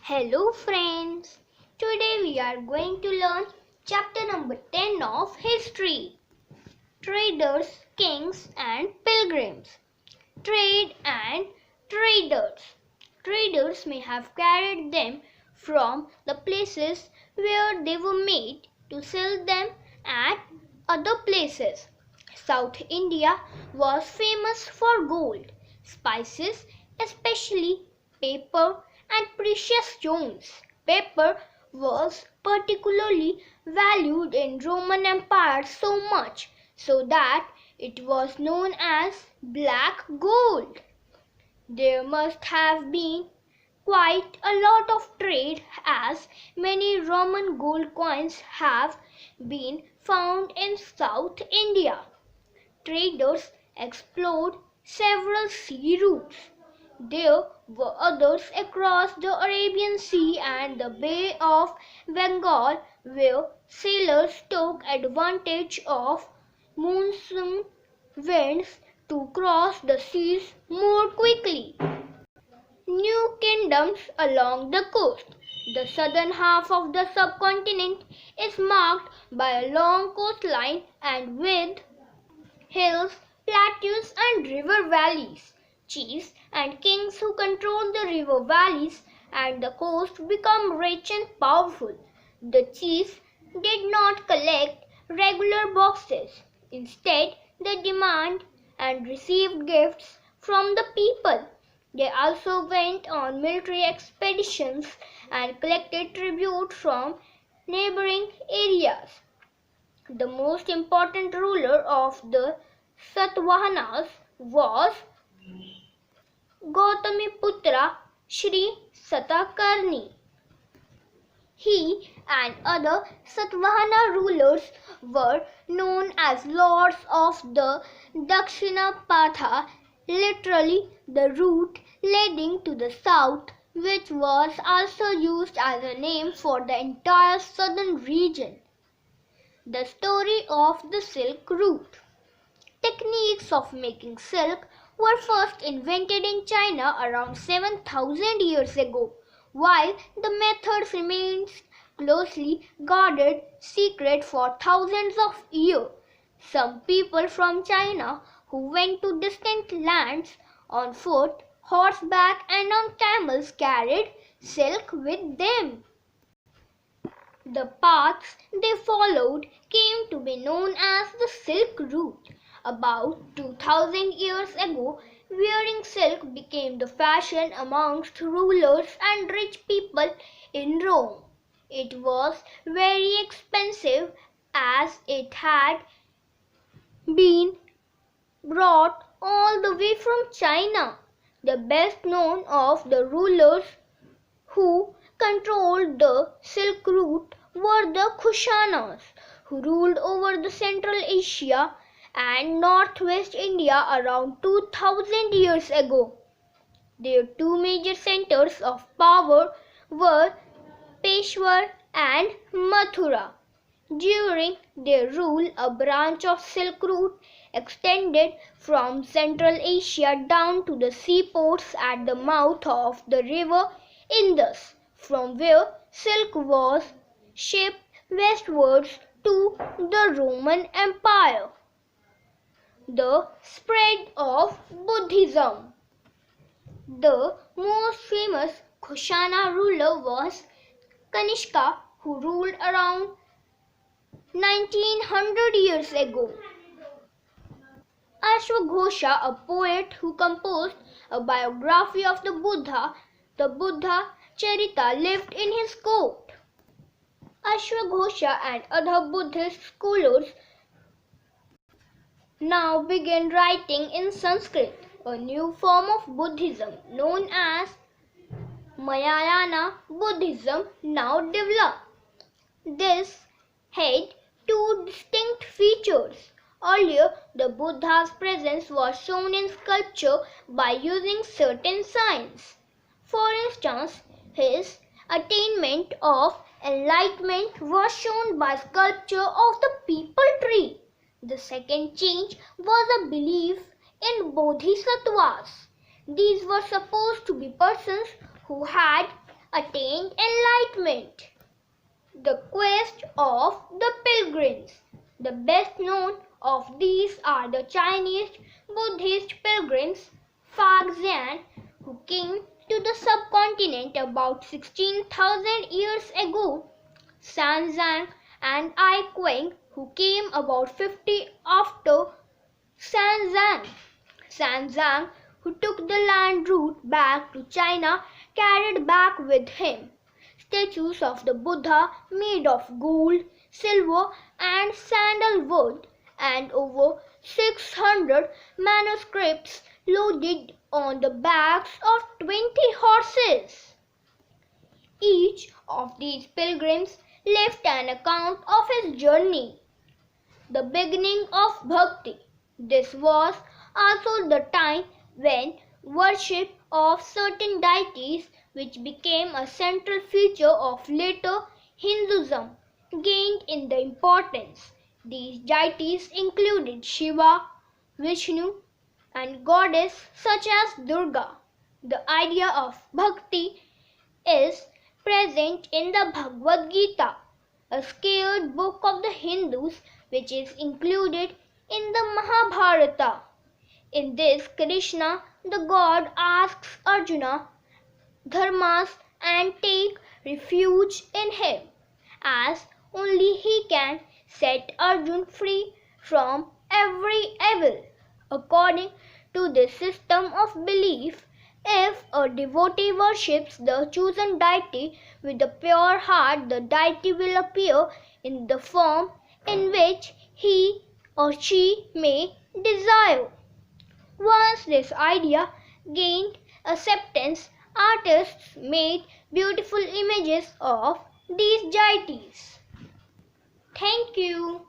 Hello friends, today we are going to learn chapter number 10 of history. Traders, Kings and Pilgrims. Trade and traders. Traders may have carried them from the places where they were made to sell them at other places. South India was famous for gold, spices, especially paper and precious stones. Paper was particularly valued in Roman Empire so much so that it was known as black gold. There must have been quite a lot of trade, as many Roman gold coins have been found in South India. Traders explored several sea routes. There were others across the Arabian Sea and the Bay of Bengal, where sailors took advantage of monsoon winds to cross the seas more quickly. New kingdoms along the coast. The southern half of the subcontinent is marked by a long coastline and with hills, plateaus and river valleys. Chiefs and kings who control the river valleys and the coast become rich and powerful. The chiefs did not collect regular boxes. Instead, they demand and received gifts from the people. They also went on military expeditions and collected tribute from neighboring areas. The most important ruler of the Satavahanas was Gautamiputra Sri Satakarni. He and other Satavahana rulers were known as lords of the Dakshinapatha, literally the route leading to the south, which was also used as a name for the entire southern region. The story of the Silk Route. Techniques of making silk were first invented in China around 7,000 years ago. While the methods remained closely guarded secret for thousands of years, some people from China who went to distant lands on foot, horseback and on camels carried silk with them. The paths they followed came to be known as the Silk Route. About 2000 years ago, wearing silk became the fashion amongst rulers and rich people in Rome. It was very expensive as it had been brought all the way from China. The best known of the rulers who controlled the Silk Route were the Kushanas, who ruled over the Central Asia and Northwest India around 2000 years ago. Their two major centers of power were Peshawar and Mathura. During their rule, a branch of Silk Route extended from Central Asia down to the seaports at the mouth of the river Indus, from where silk was shipped westwards to the Roman Empire. The spread of Buddhism. The most famous Kushana ruler was Kanishka, who ruled around 1900 years ago. Ashwaghosha, a poet who composed a biography of the Buddha Charita, lived in his court. Ashwaghosha and other Buddhist scholars now began writing in Sanskrit. A new form of Buddhism known as Mahayana Buddhism now developed. This had two distinct features. Earlier, the Buddha's presence was shown in sculpture by using certain signs. For instance, his attainment of enlightenment was shown by sculpture of the peepal tree. The second change was a belief in bodhisattvas. These were supposed to be persons who had attained enlightenment. The quest of the pilgrims. The best known of these are the Chinese Buddhist pilgrims Faxian, who came to the subcontinent about 16,000 years ago, Sanzang and I Kuang, who came about 50 after Sanzang. Sanzang, who took the land route back to China, carried back with him statues of the Buddha made of gold, silver, and sandalwood, and over 600 manuscripts loaded on the backs of 20 horses. Each of these pilgrims left an account of his journey. The beginning of bhakti. This was also the time when worship of certain deities, which became a central feature of later Hinduism, gained in the importance. These deities included Shiva, Vishnu, and goddesses such as Durga. The idea of bhakti is present in the Bhagavad Gita, a sacred book of the Hindus, which is included in the Mahabharata. In this, Krishna, the god, asks Arjuna dharmas and take refuge in him, as only he can set Arjun free from every evil. According to this system of belief, if a devotee worships the chosen deity with a pure heart, the deity will appear in the form in which he or she may desire. Once this idea gained acceptance, artists made beautiful images of these deities. Thank you.